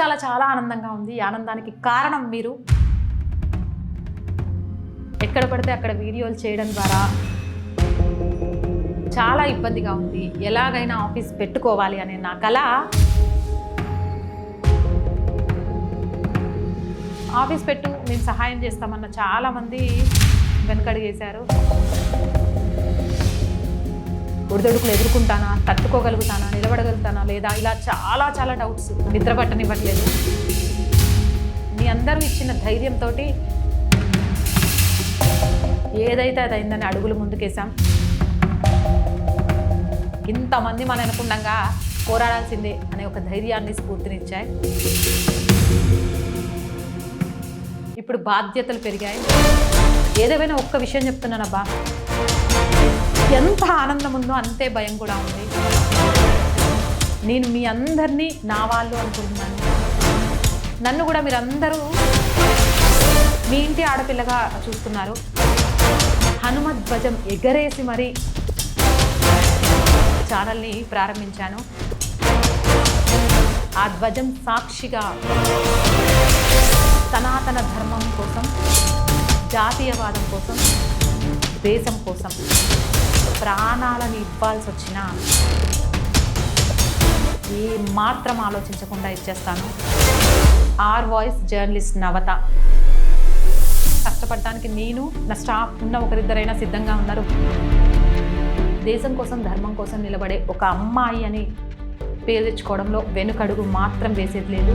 చాలా చాలా ఆనందంగా ఉంది. ఈ ఆనందానికి కారణం మీరు. ఎక్కడ పడితే అక్కడ వీడియోలు చేయడం ద్వారా చాలా ఇబ్బందిగా ఉంది. ఎలాగైనా ఆఫీస్ పెట్టుకోవాలి అనే నా కల. ఆఫీస్ పెట్టు, మేము సహాయం చేస్తామన్న చాలామంది వెనకడుగేశారు. ఒడిదొడుకులు ఎదుర్కొంటానా, తట్టుకోగలుగుతానా, నిలబడగలుగుతానా లేదా, ఇలా చాలా చాలా డౌట్స్. నిద్ర పట్టనివ్వట్లేదు. మీ అందరూ ఇచ్చిన ధైర్యంతో ఏదైతే అది అయిందని అడుగులు ముందుకేసాం. ఇంతమంది మన అనుకుండగా పోరాడాల్సిందే అనే ఒక ధైర్యాన్ని, స్ఫూర్తినిచ్చాయి. ఇప్పుడు బాధ్యతలు పెరిగాయి. ఏదేమైనా ఒక్క విషయం చెప్తున్నానబ్బా, ఎంత ఆనందం ఉందో అంతే భయం కూడా ఉంది. నేను మీ అందరినీ నా వాళ్ళు అనుకుంటున్నాను. నన్ను కూడా మీరందరూ మీ ఇంటి ఆడపిల్లగా చూస్తున్నారు. హనుమధ్వజం ఎగరేసి మరీ ఛానల్ని ప్రారంభించాను. ఆ ధ్వజం సాక్షిగా సనాతన ధర్మం కోసం, జాతీయవాదం కోసం, దేశం కోసం ప్రాణాలను ఇవ్వాల్సి వచ్చినా ఏ మాత్రం ఆలోచించకుండా ఇచ్చేస్తాను. ఆర్ వాయిస్ జర్నలిస్ట్ నవత. కష్టపడటానికి నేను, నా స్టాఫ్ ఉన్న ఒకరిద్దరైనా సిద్ధంగా ఉన్నారు. దేశం కోసం, ధర్మం కోసం నిలబడే ఒక అమ్మాయి అని పేరు తెచ్చుకోవడంలో వెనుకడుగు మాత్రం వేసేది లేదు.